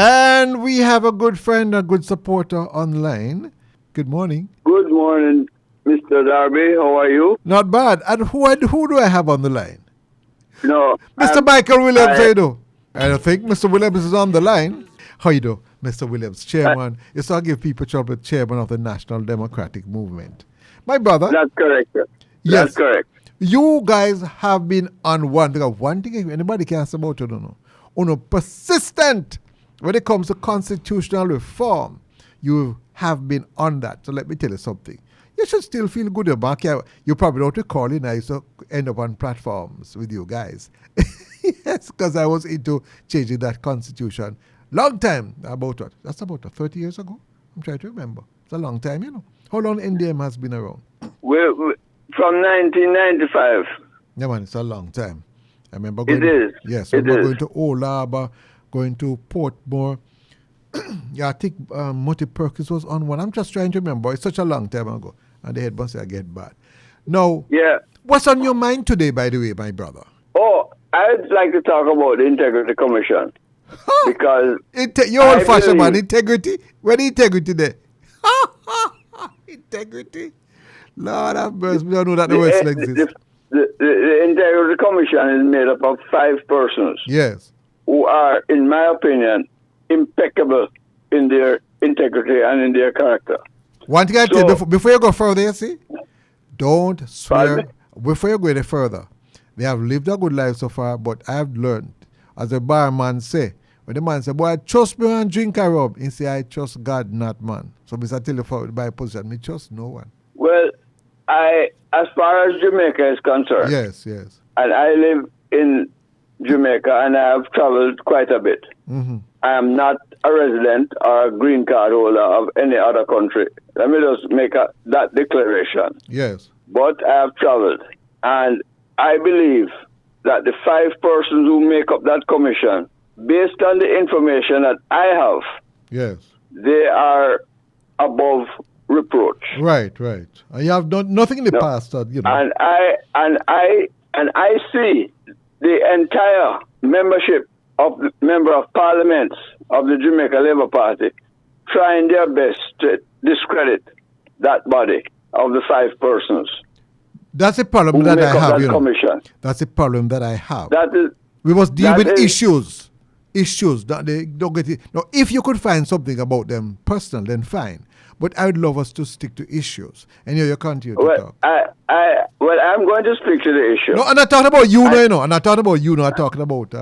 And we have a good friend, a good supporter online. Good morning. Good morning, Mr. Darby. How are you? Not bad. And who do I have on the line? No, Mr. Michael Williams, how you do? And I think Mr. Williams is on the line. How you do, Mr. Williams, chairman? It's I give people trouble, chairman of the National Democratic Movement. My brother. That's correct, sir. Yes. That's correct. You guys have been on one thing anybody can say about you, don't know. Persistent when it comes to constitutional reform. You have been on that. So let me tell you something. You should still feel good about it. You probably don't recall it. I used to end up on platforms with you guys. Yes, because I was into changing that constitution. Long time. About what? That's about 30 years ago. I'm trying to remember. It's a long time, you know. How long NDM has been around? We're from 1995. Yeah, man, it's a long time. I remember It is. Yes, I remember going to Old Harbour, going to Portmore. Yeah, I think Murty Perkins was on one. I'm just trying to remember. It's such a long time ago. And the head must say I get bad. Now, what's on your mind today, by the way, my brother? Oh, I'd like to talk about the Integrity Commission. Because you're old-fashioned, man. Integrity? Where the integrity there? Integrity? Lord have mercy. We don't know that the word still exists. The Integrity Commission is made up of 5 persons. Yes. Who are, in my opinion, impeccable in their integrity and in their character. One thing I tell you, before you go further, you see, don't swear. Before you go any further, they have lived a good life so far, but I have learned, as a barman say, when the man say, boy, trust me and drink a rub, he say, I trust God, not man. So I tell you for my position, me trust no one. Well, as far as Jamaica is concerned, yes, and I live in Jamaica and I have traveled quite a bit. Mm-hmm. I am not a resident or a green card holder of any other country. Let me just make that declaration. Yes. But I have traveled, and I believe that the 5 persons who make up that commission, based on the information that I have, yes, they are above reproach. Right. And you have done nothing in the past, you know. And I see the entire membership of the Member of Parliament of the Jamaica Labour Party trying their best to discredit that body of the 5 persons. That's a problem that I have, you know. Commission. That's a problem that I have. That is, we must deal with issues that they don't get it. Now, if you could find something about them personal, then fine. But I would love us to stick to issues. And you continue to talk. I'm going to speak to the issue. No, I'm not talking about you, I'm not talking about you, I'm talking about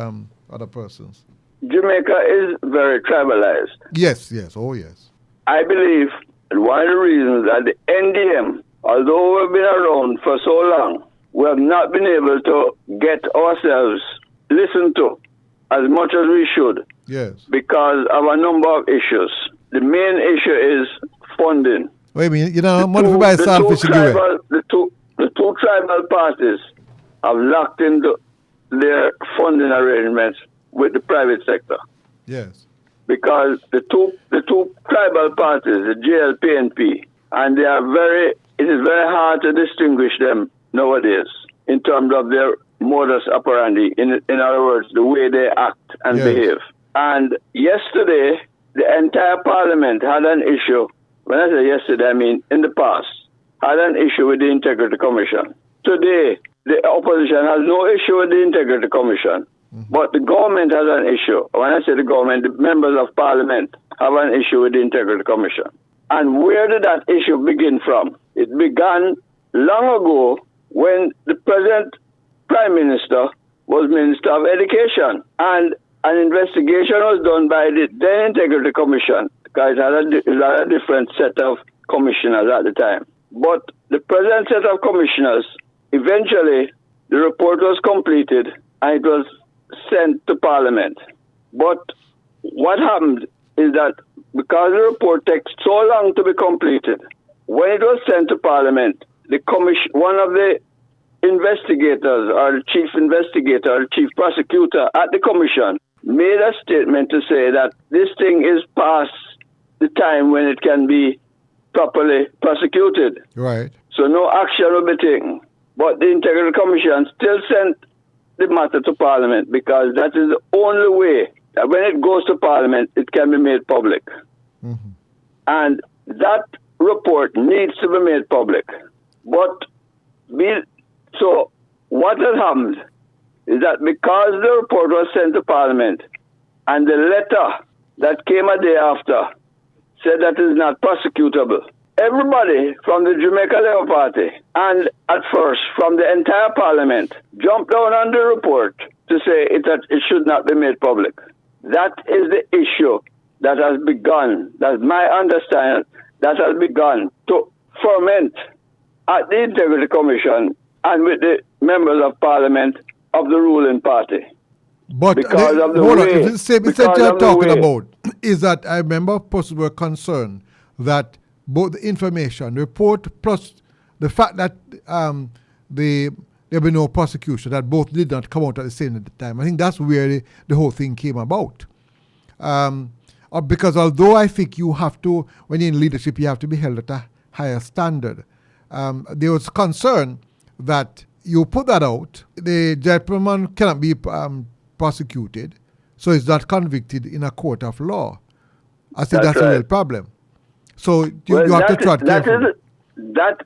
other persons. Jamaica is very tribalized. Yes, oh yes. I believe that one of the reasons that the NDM, although we've been around for so long, we have not been able to get ourselves listened to as much as we should. Yes. Because of a number of issues. The main issue is funding. Wait a minute, you know, the two tribal parties have locked into their funding arrangements with the private sector. Yes. Because the two tribal parties, the JLP and P, and it is very hard to distinguish them nowadays in terms of their modus operandi, in other words, the way they act and behave. And yesterday, the entire parliament had an issue. When I say yesterday, I mean in the past, had an issue with the Integrity Commission. Today, the opposition has no issue with the Integrity Commission, but the government has an issue. When I say the government, the members of parliament have an issue with the Integrity Commission. And where did that issue begin from? It began long ago when the present Prime Minister was Minister of Education. And an investigation was done by the then Integrity Commission, because it had a different set of commissioners at the time. But the present set of commissioners, eventually, the report was completed and it was sent to Parliament. But what happened is that because the report takes so long to be completed, when it was sent to Parliament, one of the investigators, or the chief investigator, or the chief prosecutor at the commission, made a statement to say that this thing is past the time when it can be properly prosecuted. Right. So no action will be taken. But the Integrity Commission still sent the matter to Parliament because that is the only way when it goes to Parliament, it can be made public. Mm-hmm. And that report needs to be made public. But so what has happened is that because the report was sent to Parliament and the letter that came a day after said that it is not prosecutable, everybody from the Jamaica Labour Party and at first from the entire Parliament jumped down on the report to say that it should not be made public. That is the issue that has begun, that's my understanding, that has begun to ferment at the Integrity Commission and with the members of Parliament of the ruling party. But because of the hold on, way, it's the same it's that you're talking about is that I remember persons were concerned that both the information, the report, plus the fact that there be no prosecution, that both did not come out at the same time. I think that's where the whole thing came about. Because although I think you have to, when you're in leadership, you have to be held at a higher standard. There was concern that you put that out, the gentleman cannot be prosecuted, so he's not convicted in a court of law. I think that's a real problem. So you have to tread carefully. But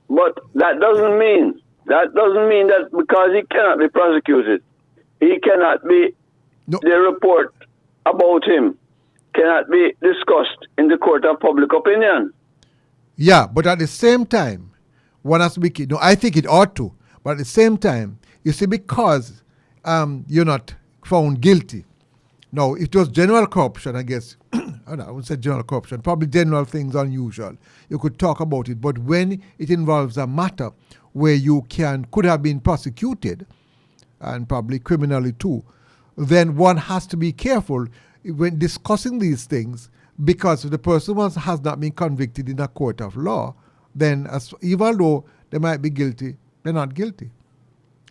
that doesn't mean that because he cannot be prosecuted, he cannot be, the report about him cannot be discussed in the court of public opinion. Yeah, but at the same time, one has to be, I think it ought to, but at the same time, you see, because you're not found guilty. Now, if it was general corruption, I guess, I wouldn't say general corruption, probably general things unusual, you could talk about it. But when it involves a matter where you could have been prosecuted, and probably criminally too, then one has to be careful when discussing these things, because if the person has not been convicted in a court of law, then even though they might be guilty, they're not guilty.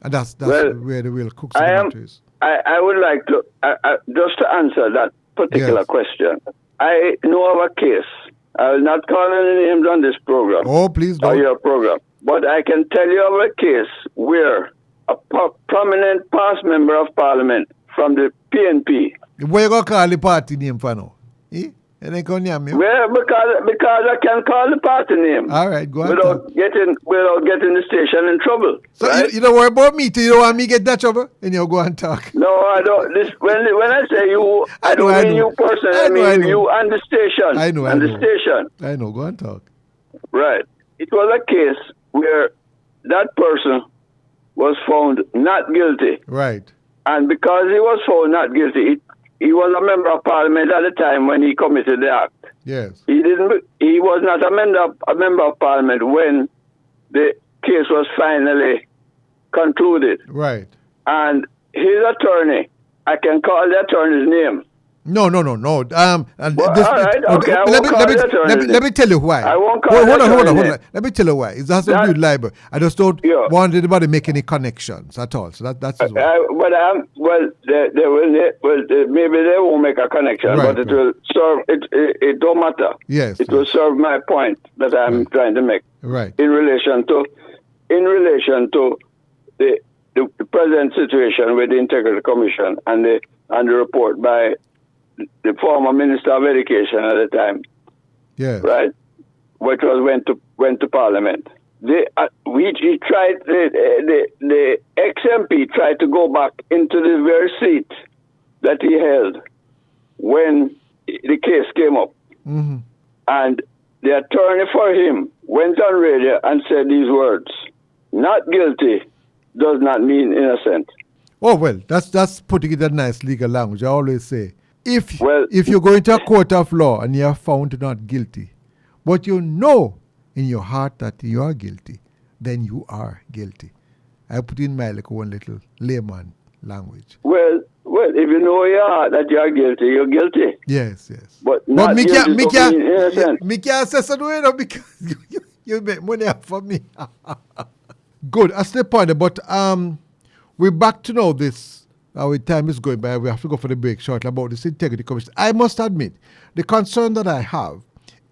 And that's where the real crux of the matter is. I would like to, just to answer that particular question, I know of a case. I will not call any names on this program. Oh, please don't. Or your program. But I can tell you of a case where a prominent past member of Parliament from the PNP. Where you going to call the party name for now? And then come near me. Well, because I can call the party name. All right, go ahead. Without getting the station in trouble. So right? you don't worry about me too. You don't want me to get that trouble? And you go and talk. No, I don't. When I say you, I don't mean you personally. I mean you and the station. I know. The station. I know. Go and talk. Right. It was a case where that person was found not guilty. Right. And because he was found not guilty, he was a member of Parliament at the time when he committed the act. Yes. He was not a member of Parliament when the case was finally concluded. Right. And his attorney, I can call the attorney's name. No. All right, okay. Let me tell you why. I won't call Hold on. Let me tell you why. It has to do with libel. I just don't want anybody to make any connections at all. So that's why. Maybe they won't make a connection, right, but it will serve. It don't matter. Yes. It will serve my point that I'm trying to make. Right. In relation to the present situation with the Integrity Commission and the report by the former Minister of Education at the time, right, which went to Parliament. The ex-MP tried to go back into the very seat that he held when the case came up, and the attorney for him went on radio and said these words: "Not guilty does not mean innocent." Oh well, that's putting it in nice legal language. I always say, if you go into a court of law and you are found not guilty, but you know in your heart that you are guilty, then you are guilty. I put in my one little layman language. Well, if you know in your heart that you are guilty, you're guilty. Yes. But not me guilty doesn't mean innocent. Me can't say so because you make money for me. Good, that's the point. But we're back to know this. Our time is going by. We have to go for the break shortly about this Integrity Commission. I must admit, the concern that I have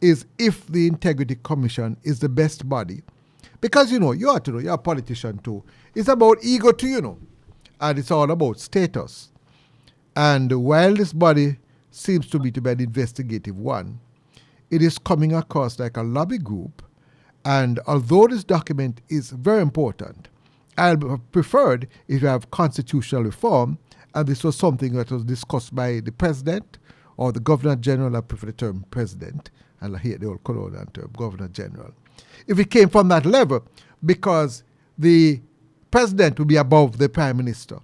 is if the Integrity Commission is the best body. Because, you have to know, you're a politician too. It's about ego too, and it's all about status. And while this body seems to be an investigative one, it is coming across like a lobby group. And although this document is very important, I would have preferred if you have constitutional reform, and this was something that was discussed by the president or the governor general. I prefer the term president, and I hate the old colonial term, governor general. If it came from that level, because the president would be above the prime minister.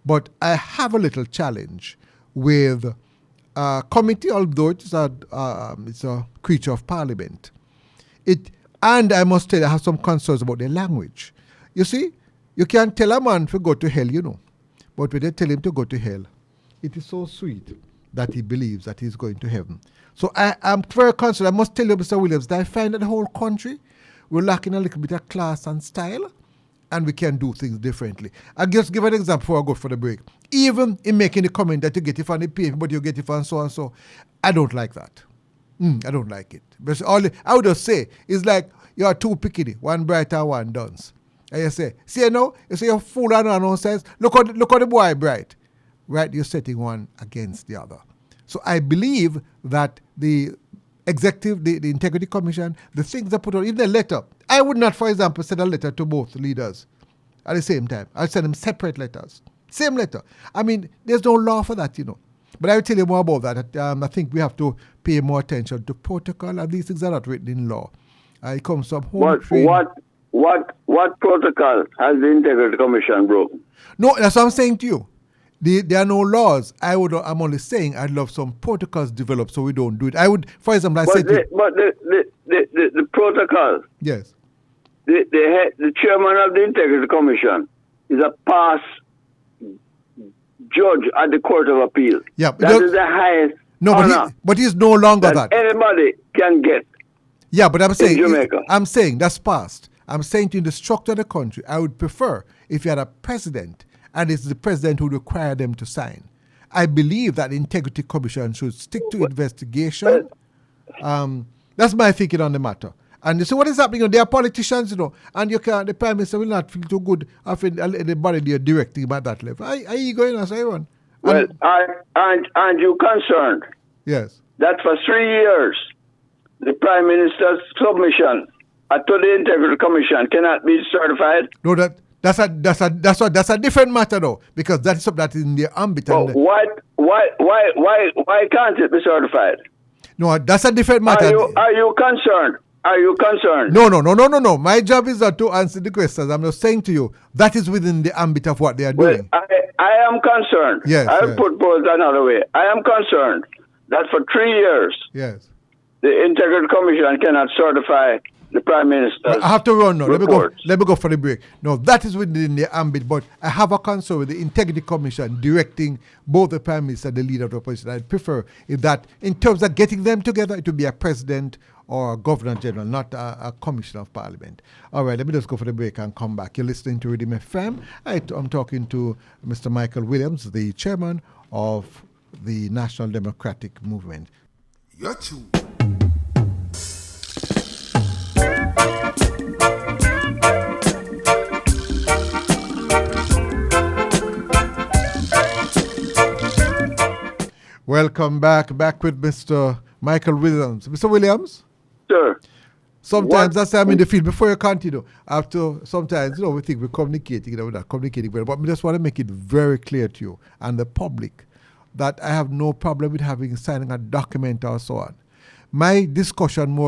But I have a little challenge with a committee, although it's a creature of parliament. And I must tell you, I have some concerns about the language. You see, you can't tell a man to go to hell, but when they tell him to go to hell, it is so sweet that he believes that he's going to heaven. So I am very concerned. I must tell you, Mr. Williams, that I find that the whole country, we're lacking a little bit of class and style, and we can do things differently. I'll just give an example before I go for the break. Even in making the comment that you get it from the PF, but you get it from so and so, I don't like that. I don't like it. But I would just say, it's like you are two pickety, one bright and one dunce. And you say, you say you're fool and nonsense. Look at the boy bright. Right, you're setting one against the other. So I believe that the executive, the Integrity Commission, the things that put on, even the letter, I would not, for example, send a letter to both leaders at the same time. I'll send them separate letters. Same letter. I mean, there's no law for that, But I will tell you more about that. I think we have to pay more attention to protocol, and these things are not written in law. It comes from home training. What protocol has the Integrity Commission broken? No, that's what I'm saying to you. There are no laws. I'm only saying I'd love some protocols developed so we don't do it. I would, for example, the protocol. Yes. The chairman of the Integrity Commission is a past judge at the Court of Appeal. Yeah, that is the highest honor. But he's no longer that. Anybody can get. Yeah, but I'm saying, Jamaica. That's past. I'm saying to you, in the structure of the country, I would prefer if you had a president, and it's the president who would require them to sign. I believe that the Integrity Commission should stick to investigation. That's my thinking on the matter. And you see what is happening? They are politicians, and the Prime Minister will not feel too good after the body they're directing by that level. Are you going as everyone? Well, and you concerned? Yes. That for 3 years, the Prime Minister's submission to the Integrity Commission cannot be certified? No, that's a different matter though, because that is in the ambit. Why can't it be certified? No, that's a different matter. Are you concerned? Are you concerned? No. My job is not to answer the questions. I'm just saying to you, that is within the ambit of what they are doing. I am concerned. Yes. I'll put both another way. I am concerned that for 3 years, yes, the Integrity Commission cannot certify the Prime Minister. I have to run now. Let me go for the break. No, that is within the ambit, but I have a concern with the Integrity Commission directing both the Prime Minister and the leader of the opposition. I'd prefer if that, in terms of getting them together, it would be a president or a governor general, not a commissioner of parliament. All right, let me just go for the break and come back. You're listening to Rhythm FM. I'm talking to Mr. Michael Williams, the chairman of the National Democratic Movement. You're too. Welcome back with Mr. Michael Williams. Mr. Williams? Sir. Sometimes that's I'm in the field. Before you continue, sometimes, we think we're communicating, we're not communicating well. But I just want to make it very clear to you and the public that I have no problem with signing a document or so on. My discussion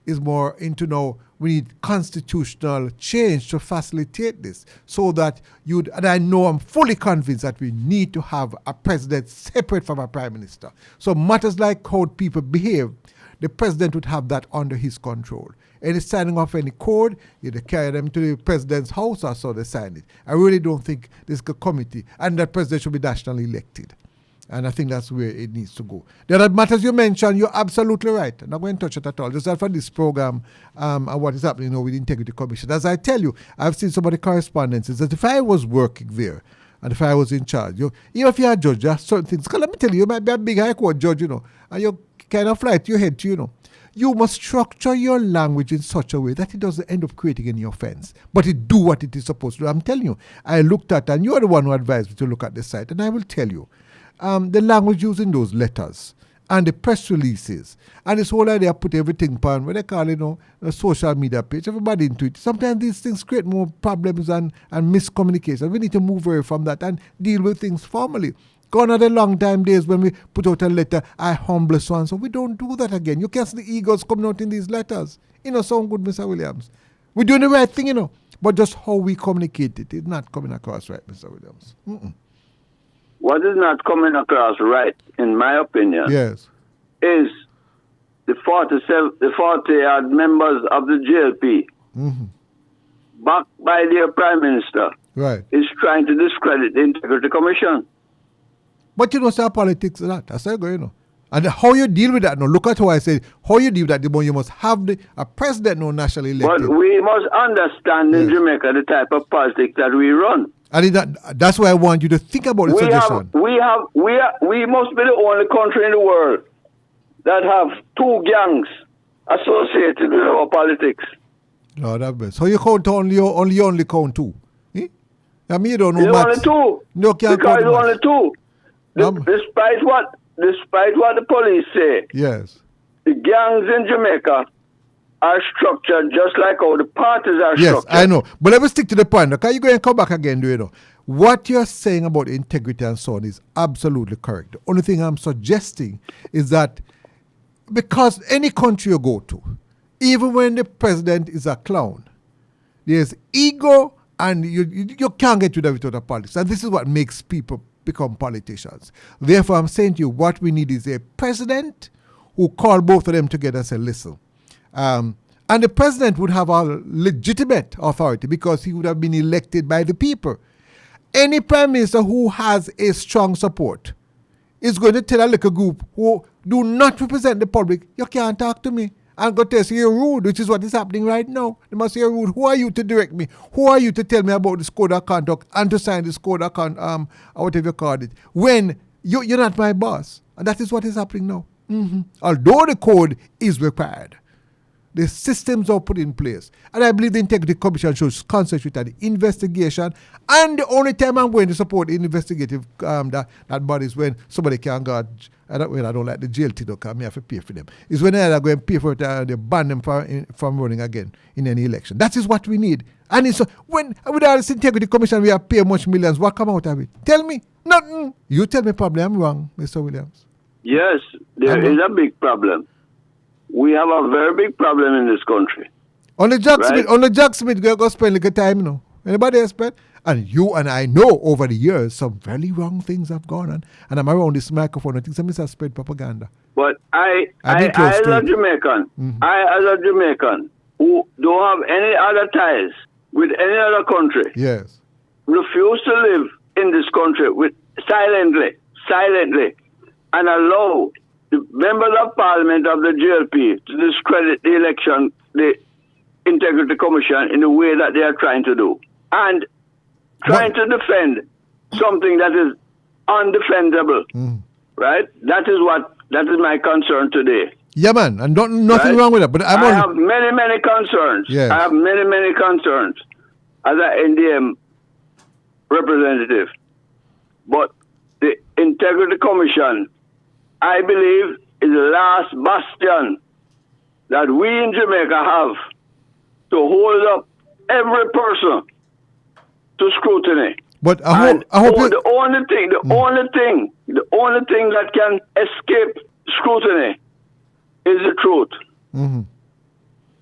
is more into now we need constitutional change to facilitate this so that and I know I'm fully convinced that we need to have a president separate from a prime minister. So matters like how people behave, the president would have that under his control. Any signing off any code, they carry them to the president's house or so they sign it. I really don't think this committee and that president should be nationally elected. And I think that's where it needs to go. The other matters you mentioned, you're absolutely right. I'm not going to touch it at all. Just for this program and what is happening with the Integrity Commission. As I tell you, I've seen some of the correspondences that if I was working there and if I was in charge, even if you're a judge, there are certain things. Because let me tell you, you might be a big high court judge, and you kind of fly to your head, You must structure your language in such a way that it doesn't end up creating any offense, but it do what it is supposed to do. I'm telling you, I looked at, and you're the one who advised me to look at the site, and I will tell you, the language used in those letters and the press releases and this whole idea put everything on what they call, a social media page, everybody into it. Sometimes these things create more problems and miscommunication. We need to move away from that and deal with things formally. Gone are the long time days when we put out a letter, I humble so and so. We don't do that again. You can see the egos coming out in these letters. Sound good, Mr. Williams. We're doing the right thing, but just how we communicate it is not coming across right, Mr. Williams. What is not coming across right, in my opinion, yes, is the 40 members of the GLP, backed by their Prime Minister, right, is trying to discredit the Integrity Commission. But sir, politics is that. That's how you go, And how you deal with that, look at how I said, how you deal with that, the more you must have a president nationally elected. But we must understand in Jamaica the type of politics that we run. And that's why I want you to think about the suggestion. We must be the only country in the world that have two gangs associated with our politics. No, that's best. So you count only count two? Eh? I mean, you don't know only two. No, can't because count only two. Despite what the police say, yes, the gangs in Jamaica are structured just like how the parties are Yes, structured. I know. But let me stick to the point. Okay, you go and come back again, do you know? What you're saying about integrity and so on is absolutely correct. The only thing I'm suggesting is that because any country you go to, even when the president is a clown, there's ego and you can't get rid of it without politics. And this is what makes people become politicians. Therefore, I'm saying to you, what we need is a president who call both of them together and say, listen, and the president would have a legitimate authority because he would have been elected by the people. Any prime minister who has a strong support is going to tell a little group who do not represent the public, you can't talk to me. And go tell you're rude, which is what is happening right now. They must say you're rude. Who are you to direct me? Who are you to tell me about this code of conduct and to sign this code of conduct, or whatever you call it, when you're not my boss? And that is what is happening now. Although the code is required, the systems are put in place. And I believe the Integrity Commission should concentrate on the investigation. And the only time I'm going to support the investigative that body is when somebody can go. I don't like the jail thing, because I have to pay for them. Is when they're going to pay for it and they ban them from running again in any election. That is what we need. And it's when without this Integrity Commission we have paid much millions, what come out of it? Tell me. Nothing. You tell me probably I'm wrong, Mr. Williams. Yes, there is a big problem. We have a very big problem in this country. Only Jack Smith go spend like a time, Anybody else spend? And you and I know over the years some very wrong things have gone on. And I'm around this microphone, I think some have spread propaganda. But I as a Jamaican, who don't have any other ties with any other country, yes, refuse to live in this country silently, and allow the members of parliament of the GLP to discredit the election, the Integrity Commission in the way that they are trying to do. And trying to defend something that is undefendable. Right? That is my concern today. Yeah, man, and nothing wrong with that. But I have many concerns. Yes. I have many concerns as an NDM representative. But the Integrity Commission, I believe, is the last bastion that we in Jamaica have to hold up every person to scrutiny. But I hope the only thing that can escape scrutiny is the truth.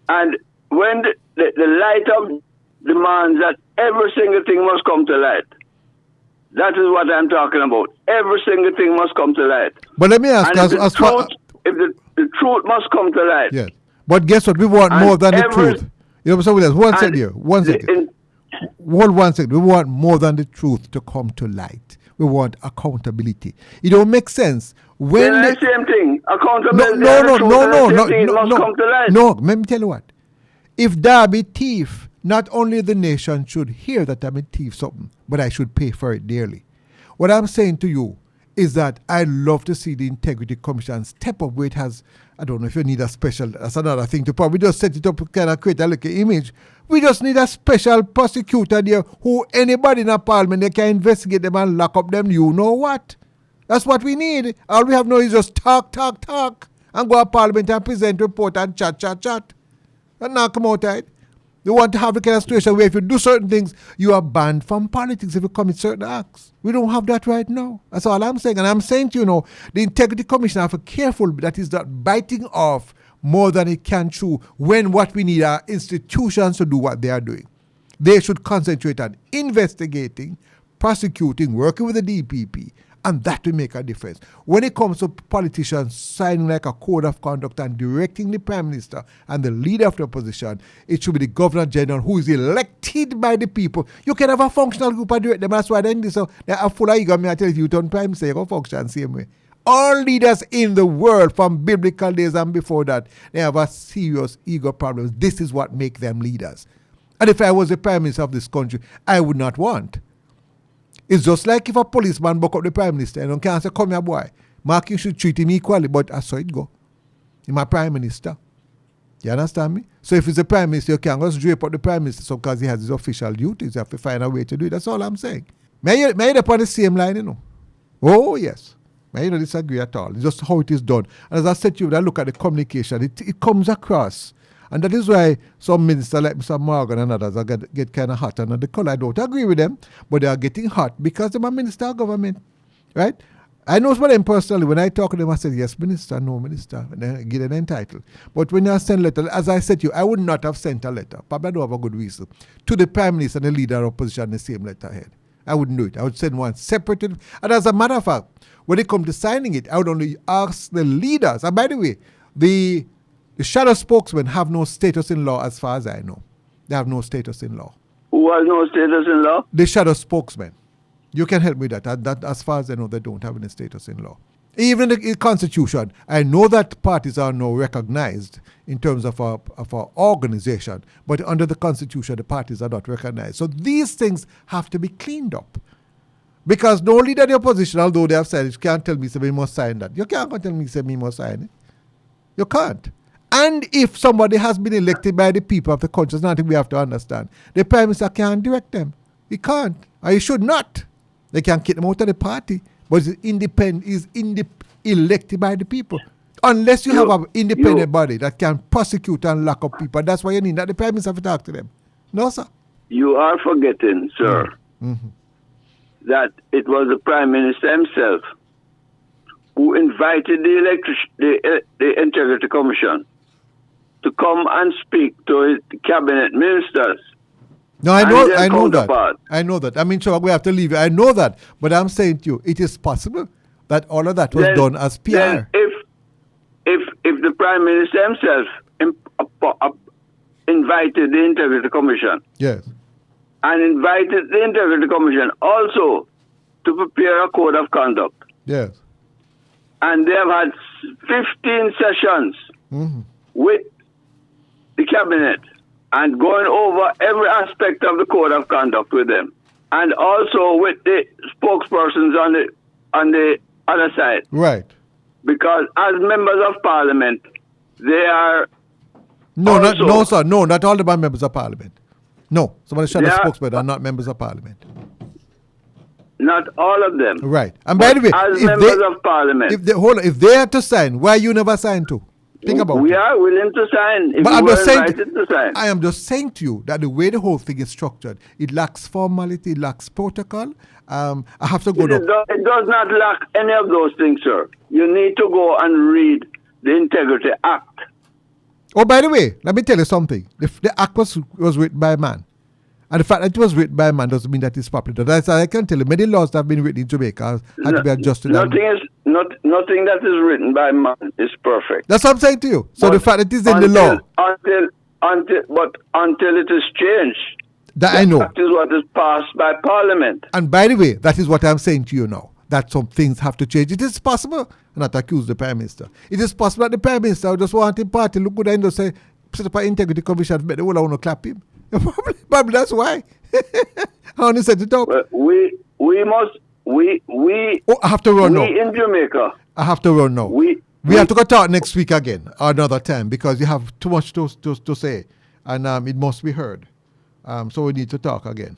And when the light of demands that every single thing must come to light. That is what I'm talking about. Every single thing must come to light. But let me ask, if the truth must come to light. Yes. But guess what? We want more than the truth. You know, somebody else. One second here. 1 second. Hold 1 second. We want more than the truth to come to light. We want accountability. It don't make sense when the same thing. Accountability. No. Let me tell you what. If there be thief, not only the nation should hear that I'm a thief something, but I should pay for it dearly. What I'm saying to you is that I love to see the Integrity Commission step up where it has. I don't know if you need a special, that's another thing to probably just set it up to kind of create a little image. We just need a special prosecutor there who anybody in a parliament, they can investigate them and lock up them. You know what? That's what we need. All we have now is just talk, and go to Parliament and present report and chat. And now come out, right? They want to have the kind of situation where if you do certain things, you are banned from politics if you commit certain acts. We don't have that right now. That's all I'm saying. And I'm saying to you, the Integrity Commission have to be careful that is not biting off more than it can chew when what we need are institutions to do what they are doing. They should concentrate on investigating, prosecuting, working with the DPP, and that will make a difference. When it comes to politicians signing like a code of conduct and directing the Prime Minister and the leader of the opposition, it should be the Governor General who is elected by the people. You can have a functional group and direct them. That's why then they are full of ego. I tell you, turn Prime Minister, you go function the same way. All leaders in the world from biblical days and before that, they have a serious ego problem. This is what makes them leaders. And if I was the Prime Minister of this country, I would not want. It's just like if a policeman buck up the Prime Minister and can't say, come here, boy. Mark, you should treat him equally, but I saw it go. He's my Prime Minister. You understand me? So if he's a Prime Minister, you can't just drape up the Prime Minister so because he has his official duties. You have to find a way to do it. That's all I'm saying. May you upon the same line, Oh, yes. May you not disagree at all. It's just how it is done. And as I said to you, when I look at the communication, it comes across. And that is why some ministers like Mr. Morgan and others get kind of hot. And the color, I don't agree with them, but they are getting hot because they're a minister of government, right? I know some of them personally. When I talk to them, I say, yes, minister, no, minister. And then I get an entitled. But when you send a letter, as I said to you, I would not have sent a letter, probably I don't have a good reason, to the Prime Minister and the leader of opposition in the same letterhead. I wouldn't do it. I would send one separated. And as a matter of fact, when it comes to signing it, I would only ask the leaders. And by the way, the shadow spokesmen have no status in law as far as I know. They have no status in law. Who has no status in law? The shadow spokesmen. You can help me with that. That. As far as I know, they don't have any status in law. Even the Constitution, I know that parties are now recognized in terms of our organization, but under the Constitution, the parties are not recognized. So these things have to be cleaned up. Because no leader of the opposition, although they have said it, can't tell me, say, we must sign that. You can't tell me, say, we must sign it. You can't. And if somebody has been elected by the people of the country, it's nothing we have to understand. The Prime Minister can't direct them. He can't. Or he should not. They can kick them out of the party. But he's independent, elected by the people. Unless you have an independent body that can prosecute and lock up people, that's why you need that the Prime Minister have to talk to them. No, sir. You are forgetting, sir, that it was the Prime Minister himself who invited the Integrity Commission to come and speak to his cabinet ministers. No, I know that. I know that. I mean, sure, we have to leave it. I know that. But I'm saying to you, it is possible that all of that was done as PR. Then if the Prime Minister himself invited the Integrity Commission, yes, and invited the Integrity Commission also to prepare a code of conduct, yes, and they have had 15 sessions with the cabinet and going over every aspect of the code of conduct with them, and also with the spokespersons on the other side. Right. Because as members of parliament, they are no, sir. No, not all the members of parliament. No, some of the shadow spokesmen are not members of parliament. Not all of them. Right. And by the way, as members of parliament, if they are to sign, why you never signed to? Think about it. We are willing to sign if but we were invited to sign. I am just saying to you that the way the whole thing is structured, it lacks formality, it lacks protocol. I have to go It does not lack any of those things, sir. You need to go and read the Integrity Act. Oh, by the way, let me tell you something. The act was written by a man. And the fact that it was written by a man doesn't mean that it's popular. That's I can tell you. Many laws that have been written in Jamaica had to be adjusted. Nothing that is written by a man is perfect. That's what I'm saying to you. So the fact that it is in the law. Until it is changed. That I know. That is what is passed by Parliament. And by the way, that is what I'm saying to you now. That some things have to change. It is possible, not accuse the Prime Minister. It is possible that the Prime Minister just want him party look good and just say, set up an Integrity Commission, but they will want to clap him. Probably that's why. I only set it up. We I have to run now. in Jamaica. I have to run now. We have to go talk next week again, or another time, because you have too much to say, and it must be heard. So we need to talk again.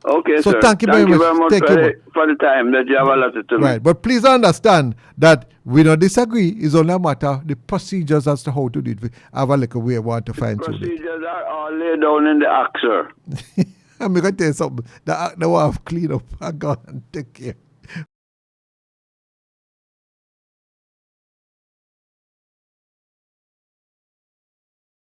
Okay, So sir. thank you very much. Thank you. For the time that you have allotted to me. Right, but please understand that we don't disagree. It's only a matter of the procedures as to how to do it. We have a little way we want to fine tune it. Procedures are all laid down in the act, sir. I'm going to tell you something. The one have clean up. I go and take care.